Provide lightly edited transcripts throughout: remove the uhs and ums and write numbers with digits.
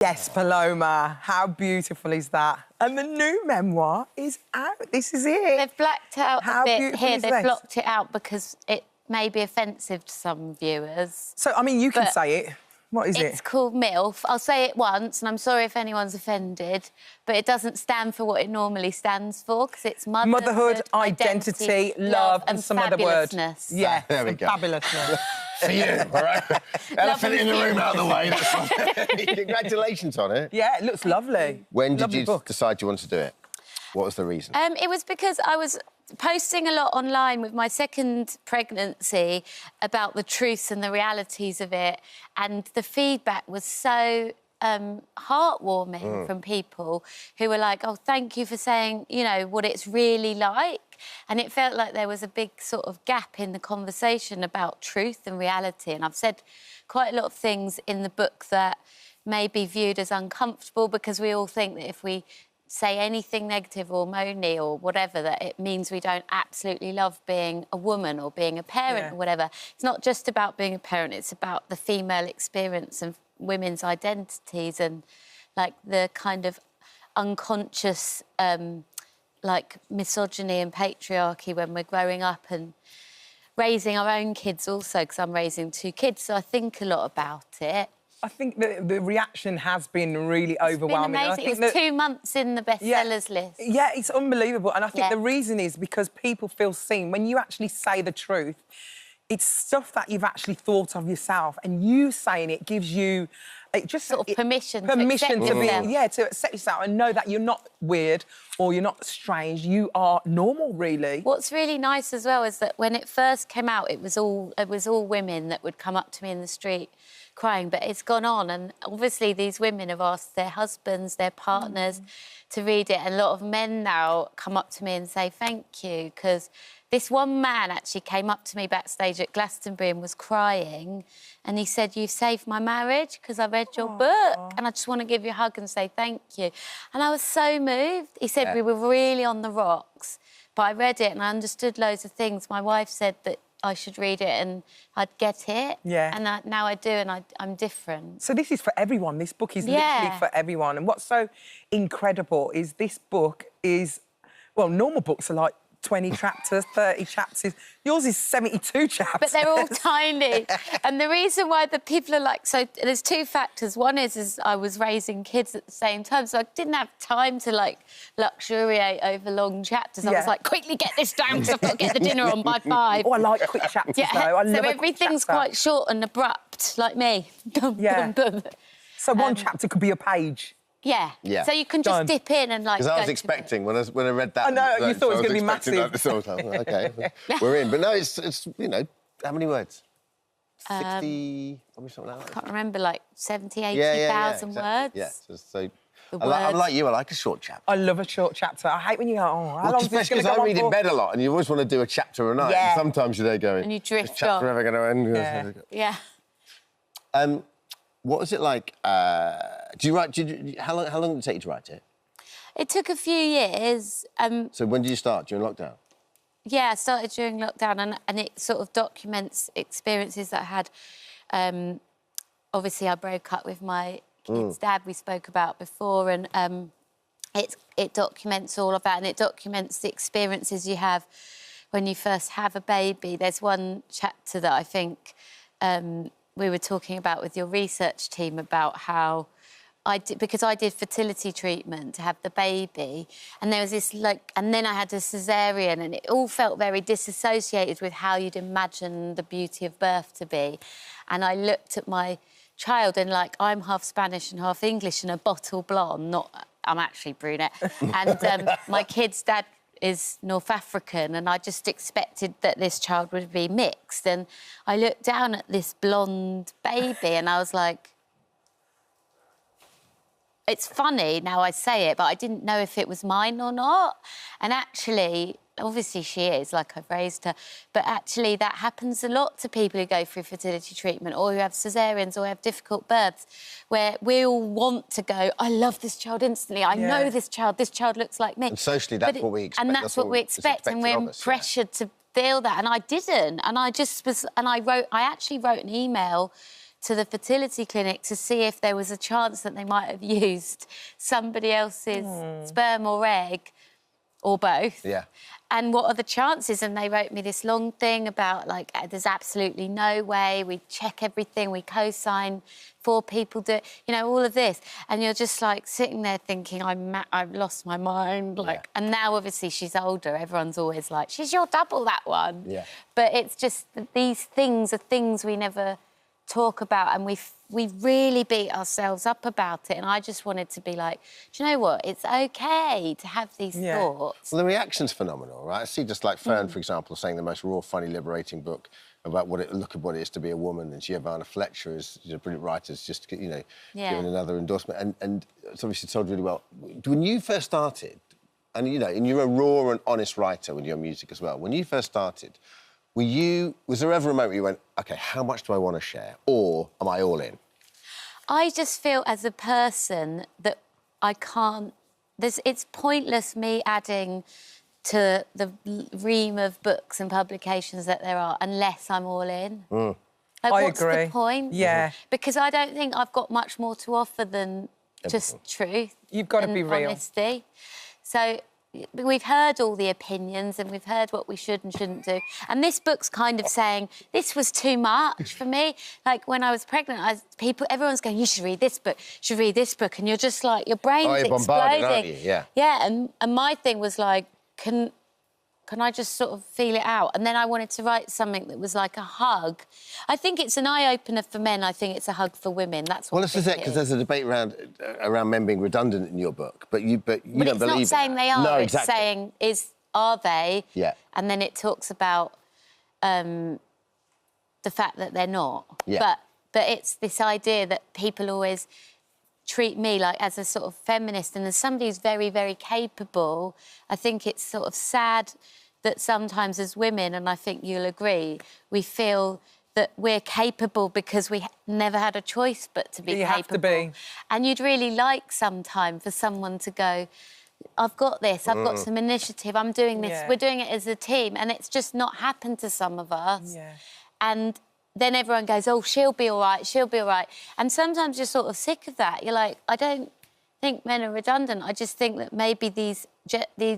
Yes, Paloma. How beautiful is that? And the new memoir is out. This is it. They've blacked out How a bit beautiful here. is They've this? blocked it out because it may be offensive to some viewers. So, I mean, you can But say it. What is It's it? called MILF. I'll say it once, and I'm sorry if anyone's offended, but it doesn't stand for what it normally stands for, because it's Motherhood, identity, love, and some other word. fabulousness. Yeah, There we go. fabulousness. For you, all right? Elephant in the room out of the way. That's fine. Congratulations on it. Yeah, it looks lovely. When did Lovely you book. decide you wanted to do it? What was the reason? It was because I was posting a lot online with my second pregnancy about the truths and the realities of it, and the feedback was so heartwarming from people who were like, oh, thank you for saying, you know, what it's really like. And it felt like there was a big sort of gap in the conversation about truth and reality. And I've said quite a lot of things in the book that may be viewed as uncomfortable, because we all think that if we say anything negative or moany or whatever, that it means we don't absolutely love being a woman or being a parent or whatever. It's not just about being a parent, it's about the female experience and women's identities and, like, the kind of unconscious, like, misogyny and patriarchy when we're growing up and raising our own kids also, because I'm raising 2 kids, so I think a lot about it. I think the reaction has been really overwhelming. It's been amazing. It was 2 months in the bestsellers list. Yeah, it's unbelievable. And I think the reason is because people feel seen. When you actually say the truth, it's stuff that you've actually thought of yourself, and you saying it gives you... It just sort of permission to accept be, to accept yourself and know that you're not weird or you're not strange. You are normal, really. What's really nice as well is that when it first came out, it was all women that would come up to me in the street crying, but it's gone on, and obviously these women have asked their husbands, their partners to read it, and a lot of men now come up to me and say thank you, because this one man actually came up to me backstage at Glastonbury and was crying, and he said, you've saved my marriage because I read your book, and I just want to give you a hug and say thank you. And I was so moved. He said we were really on the rocks, but I read it and I understood loads of things. My wife said that I should read it and I'd get it. Yeah. And now I do, and I'm different. So this is for everyone. This book is literally for everyone. And what's so incredible is this book is... Well, normal books are like 20 chapters, 30 chapters. Yours is 72 chapters. But they're all tiny. And the reason why the people are like... So there's 2 factors. One is I was raising kids at the same time, so I didn't have time to, like, luxuriate over long chapters. I was like, quickly get this down because I've got to get the dinner on by 5. Oh, I like quick chapters, though. I love so everything's quite short and abrupt, like me. Boom, boom, boom. So one chapter could be a page. Yeah. So you can just dip in and, like... Because I was expecting, when I read that... I know, you thought it was going to be massive. OK, we're in. But no, it's, you know, how many words? 60, probably something like that. I can't remember, like 70, 80,000 words. Yeah, so I'm like you, I like a short chapter. I love a short chapter. I hate when you go, oh, how long is this going to go on for? Because I read in bed a lot, and you always want to do a chapter a night. Yeah. And sometimes you're there going... And you drift off. Is chapter ever going to end? Yeah. What was it like? Do you write? How long did it take you to write it? It took a few years. So when did you start? During lockdown? Yeah, I started during lockdown, and it sort of documents experiences that I had. Obviously, I broke up with my kid's dad, we spoke about before, and it documents all of that, and it documents the experiences you have when you first have a baby. There's one chapter that I think... we were talking about with your research team about how because I did fertility treatment to have the baby, and there was this, like, and then I had a caesarean, and it all felt very disassociated with how you'd imagine the beauty of birth to be. And I looked at my child, and, like, I'm half Spanish and half English and a bottle blonde, I'm actually brunette, and my kid's dad is North African, and I just expected that this child would be mixed. And I looked down at this blonde baby and I was like... It's funny now I say it, but I didn't know if it was mine or not. And actually, obviously she is, like, I've raised her, but actually that happens a lot to people who go through fertility treatment or who have caesareans or have difficult births, where we all want to go, I love this child instantly, I know this child looks like me. And socially, that's what we expect. And that's what we expect, and we're pressured to feel that. And I didn't, and I just was... And I actually wrote an email to the fertility clinic to see if there was a chance that they might have used somebody else's sperm or egg, or both. Yeah. And what are the chances? And they wrote me this long thing about, like, there's absolutely no way. We check everything. We co-sign 4 people do it. You know, all of this. And you're just, like, sitting there thinking, I've lost my mind. Like, and now, obviously, she's older. Everyone's always like, she's your double, that one. Yeah. But it's just that these things are things we never talk about, and we really beat ourselves up about it. And I just wanted to be like, do you know what? It's OK to have these thoughts. Well, the reaction's phenomenal, right? I see just like Fern, for example, saying the most raw, funny, liberating book about look at what it is to be a woman, and Giovanna Fletcher is, you know, brilliant writers, just, you know, giving another endorsement. And it's obviously told really well. When you first started, and, you know, and you're a raw and honest writer with your music as well, when you first started, was there ever a moment where you went, OK, how much do I want to share? Or am I all in? I just feel as a person that I can't... It's pointless me adding to the ream of books and publications that there are unless I'm all in. Like, what's agree. the point? Yeah. Because I don't think I've got much more to offer than just truth. You've got to be real. Honesty. So... we've heard all the opinions and we've heard what we should and shouldn't do. And this book's kind of saying, this was too much for me. Like, when I was pregnant, everyone's going, you should read this book, you should read this book. And you're just like, your brain's exploding. Aren't you? Yeah. Yeah, and my thing was like, can I just sort of feel it out? And then I wanted to write something that was like a hug. I think it's an eye-opener for men. I think it's a hug for women. That's what Well, this is it, because there's a debate around men being redundant in your book, but you don't believe it. It's not saying they are. No, it's exactly. saying, are they? Yeah. And then it talks about the fact that they're not. Yeah. But it's this idea that people always treat me like as a sort of feminist, and as somebody who's very, very capable, I think it's sort of sad that sometimes as women, and I think you'll agree, we feel that we're capable because we never had a choice but to be capable. You have to be. And you'd really like sometime for someone to go, I've got this, I've got some initiative, I'm doing this, we're doing it as a team, and it's just not happened to some of us. Yeah. And then everyone goes, oh, she'll be all right, she'll be all right. And sometimes you're sort of sick of that. You're like, I don't think men are redundant. I just think that maybe these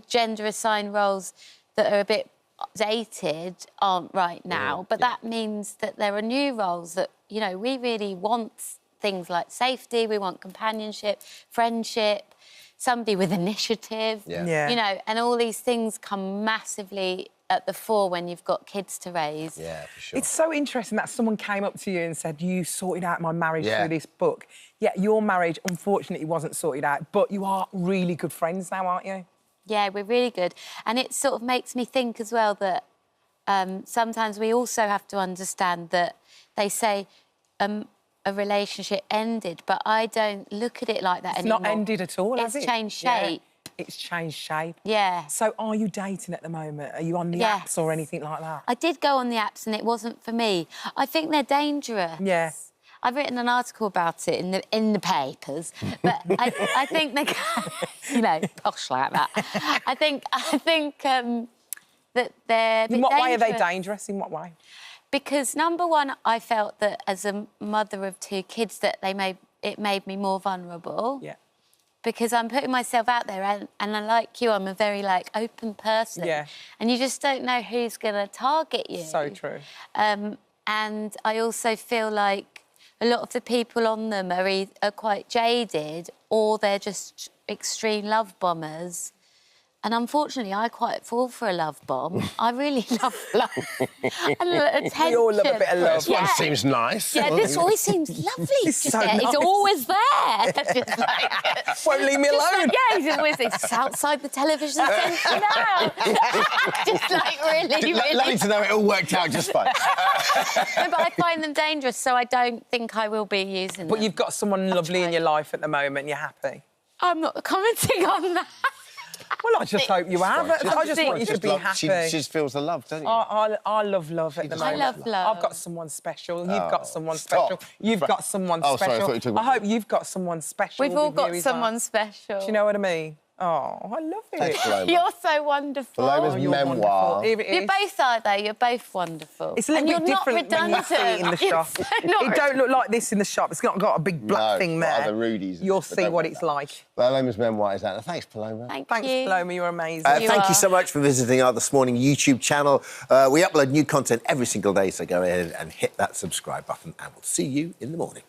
gender-assigned roles that are a bit dated aren't right now. But that means that there are new roles that, you know, we really want things like safety, we want companionship, friendship, somebody with initiative, you know, and all these things come massively at the fore when you've got kids to raise. Yeah, for sure. It's so interesting that someone came up to you and said, you sorted out my marriage through this book. Yeah, your marriage, unfortunately, wasn't sorted out, but you are really good friends now, aren't you? Yeah, we're really good. And it sort of makes me think as well that sometimes we also have to understand that they say a relationship ended, but I don't look at it like that anymore. It's not ended at all, has it? It's changed shape. Yeah. It's changed shape. Yeah. So are you dating at the moment? Are you on the apps or anything like that? I did go on the apps and it wasn't for me. I think they're dangerous. Yeah. I've written an article about it in the papers, but I think they, you know, posh like that. I think that they're a bit In what way are they dangerous. dangerous? In what way? Because number one, I felt that as a mother of 2 kids, that it made me more vulnerable. Yeah. Because I'm putting myself out there, and I, like you, I'm a very, like, open person. Yeah. And you just don't know who's going to target you. So true. And I also feel like a lot of the people on them are quite jaded, or they're just extreme love bombers. And unfortunately, I quite fall for a love bomb. I really love love. And attention. We all love a bit of love. This one seems nice. Yeah, this always seems lovely. It's so nice. It's always there. Just like, won't leave me alone. It's outside the television centre now. Just like really. Lovely to know it all worked out just fine. No, but I find them dangerous, so I don't think I will be using them. But you've got someone lovely in your life at the moment. You're happy. I'm not commenting on that. Well, I just hope you have. I just want you to be happy. She just feels the love, don't you? I love love at the moment. I love love. I've got someone special. You've got someone special. You've got someone special. Sorry, I thought you were talking about... I hope you've got someone special. We've all got someone special. Do you know what I mean? Oh, I love it. Thanks, Paloma. You're so wonderful. Paloma's You're memoir. wonderful. Here it is. You both are, though. You're both wonderful. It's a little bit different when you see it in the shop. It don't look like this in the shop. It's not got a big black thing there. No, the Rudies. You'll see what it's like. Paloma's memoir is out. Thanks, Paloma. Thanks, Paloma, you're amazing. Thank you so much for visiting our This Morning YouTube channel. We upload new content every single day, so go ahead and hit that subscribe button, and we'll see you in the morning.